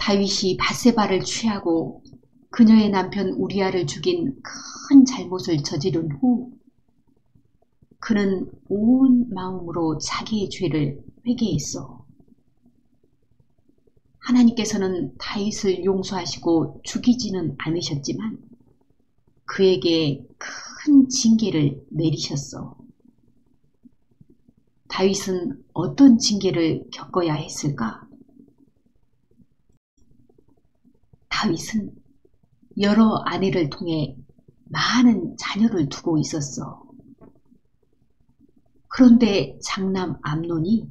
다윗이 밧세바를 취하고 그녀의 남편 우리아를 죽인 큰 잘못을 저지른 후 그는 온 마음으로 자기의 죄를 회개했어. 하나님께서는 다윗을 용서하시고 죽이지는 않으셨지만 그에게 큰 징계를 내리셨어. 다윗은 어떤 징계를 겪어야 했을까? 다윗은 여러 아내를 통해 많은 자녀를 두고 있었어. 그런데 장남 암논이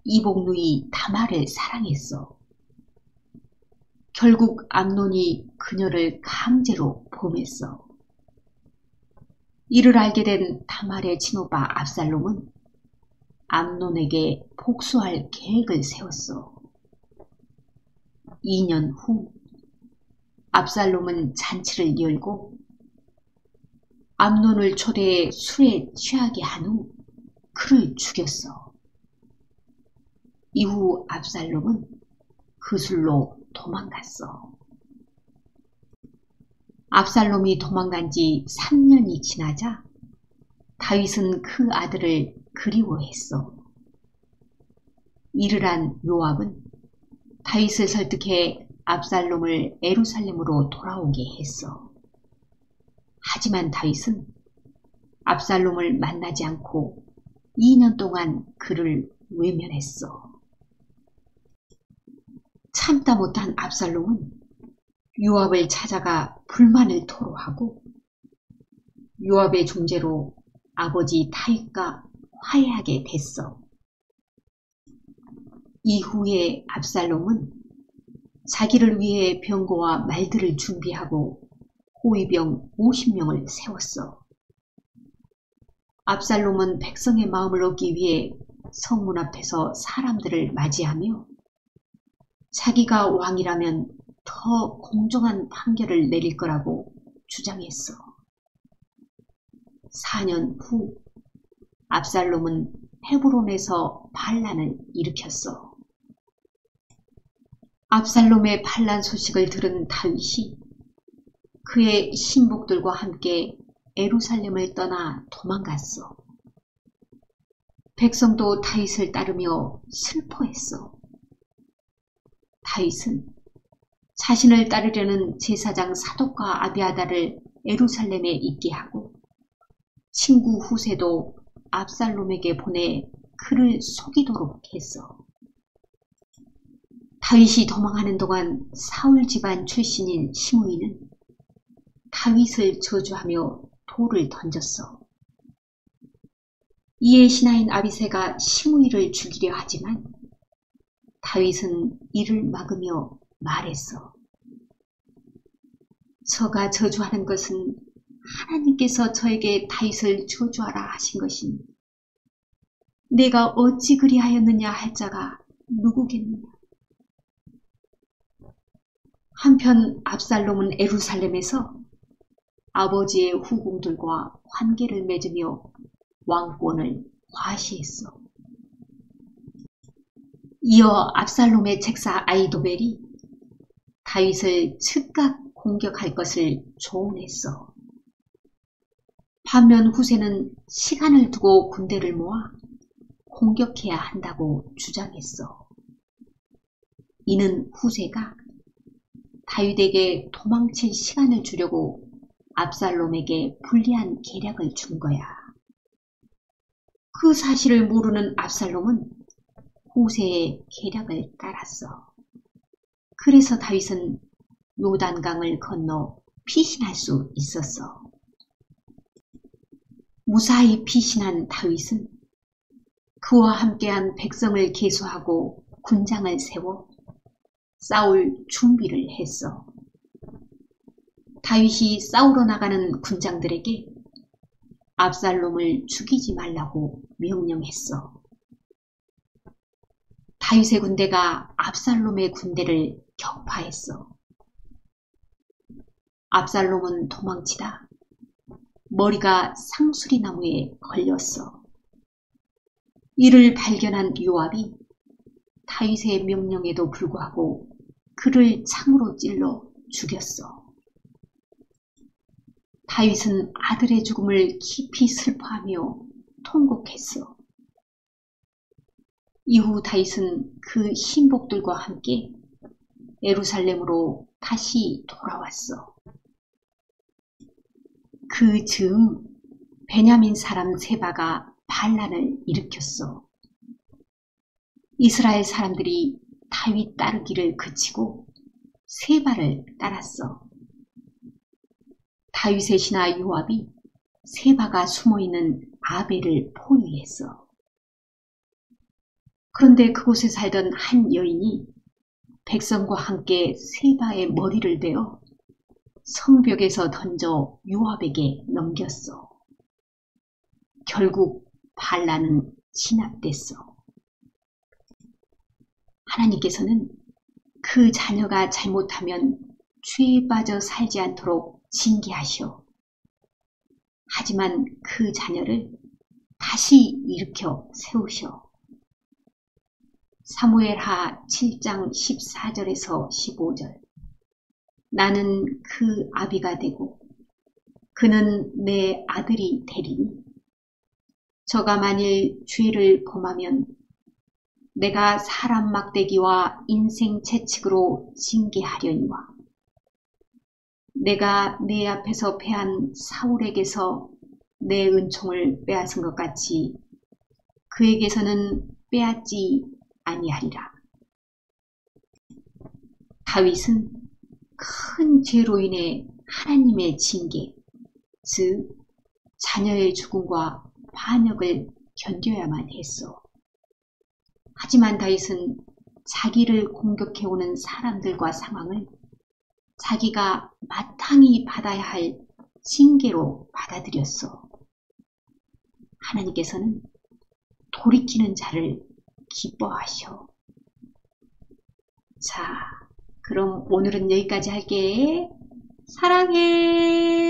이복누이 다말을 사랑했어. 결국 암논이 그녀를 강제로 범했어. 이를 알게 된 다말의 친오빠 압살롬은 암논에게 복수할 계획을 세웠어. 2년 후 압살롬은 잔치를 열고 암논을 초대해 술에 취하게 한 후 그를 죽였어. 이후 압살롬은 그 술로 도망갔어. 압살롬이 도망간 지 3년이 지나자 다윗은 그 아들을 그리워했어. 이를 안 요압은 다윗을 설득해 압살롬을 예루살렘으로 돌아오게 했어. 하지만 다윗은 압살롬을 만나지 않고 2년 동안 그를 외면했어. 참다 못한 압살롬은 요압을 찾아가 불만을 토로하고 요압의 중재로 아버지 다윗과 화해하게 됐어. 이후에 압살롬은 자기를 위해 병거와 말들을 준비하고 호위병 50명을 세웠어. 압살롬은 백성의 마음을 얻기 위해 성문 앞에서 사람들을 맞이하며 자기가 왕이라면 더 공정한 판결을 내릴 거라고 주장했어. 4년 후 압살롬은 헤브론에서 반란을 일으켰어. 압살롬의 반란 소식을 들은 다윗이 그의 신복들과 함께 예루살렘을 떠나 도망갔어. 백성도 다윗을 따르며 슬퍼했어. 다윗은 자신을 따르려는 제사장 사독과 아비아달을 예루살렘에 있게 하고 친구 후세도 압살롬에게 보내 그를 속이도록 했어. 다윗이 도망하는 동안 사울 집안 출신인 시므이는 다윗을 저주하며 돌을 던졌어. 이에 신하인 아비새가 시므이를 죽이려 하지만 다윗은 이를 막으며 말했어. 저가 저주하는 것은 하나님께서 저에게 다윗을 저주하라 하신 것이니 내가 어찌 그리하였느냐 할 자가 누구겠느냐. 한편 압살롬은 예루살렘에서 아버지의 후궁들과 관계를 맺으며 왕권을 과시했어. 이어 압살롬의 책사 아히도벨이 다윗을 즉각 공격할 것을 조언했어. 반면 후세는 시간을 두고 군대를 모아 공격해야 한다고 주장했어. 이는 후세가 다윗에게 도망칠 시간을 주려고 압살롬에게 불리한 계략을 준 거야. 그 사실을 모르는 압살롬은 후세의 계략을 따랐어. 그래서 다윗은 요단강을 건너 피신할 수 있었어. 무사히 피신한 다윗은 그와 함께한 백성을 계수하고 군장을 세워 싸울 준비를 했어. 다윗이 싸우러 나가는 군장들에게 압살롬을 죽이지 말라고 명령했어. 다윗의 군대가 압살롬의 군대를 격파했어. 압살롬은 도망치다 머리가 상수리 나무에 걸렸어. 이를 발견한 요압이 다윗의 명령에도 불구하고 그를 창으로 찔러 죽였어. 다윗은 아들의 죽음을 깊이 슬퍼하며 통곡했어. 이후 다윗은 그 신복들과 함께 예루살렘으로 다시 돌아왔어. 그 즈음 베냐민 사람 세바가 반란을 일으켰어. 이스라엘 사람들이 다윗 따르기를 그치고 세바를 따랐어. 다윗의 신하 요압이 세바가 숨어있는 아벨을 포위했어. 그런데 그곳에 살던 한 여인이 백성과 함께 세바의 머리를 베어 성벽에서 던져 요압에게 넘겼어. 결국 반란은 진압됐어. 하나님께서는 그 자녀가 잘못하면 죄에 빠져 살지 않도록 징계하셔. 하지만 그 자녀를 다시 일으켜 세우셔. 사무엘하 7장 14절에서 15절. 나는 그 아비가 되고 그는 내 아들이 되리니 저가 만일 죄를 범하면 내가 사람 막대기와 인생 채찍으로 징계하려니와 내가 내 앞에서 패한 사울에게서 내 은총을 빼앗은 것 같이 그에게서는 빼앗지 아니하리라. 다윗은 큰 죄로 인해 하나님의 징계, 즉 자녀의 죽음과 반역을 견뎌야만 했어. 하지만 다윗은 자기를 공격해오는 사람들과 상황을 자기가 마땅히 받아야 할 징계로 받아들였어. 하나님께서는 돌이키는 자를 기뻐하셔. 자, 그럼 오늘은 여기까지 할게. 사랑해.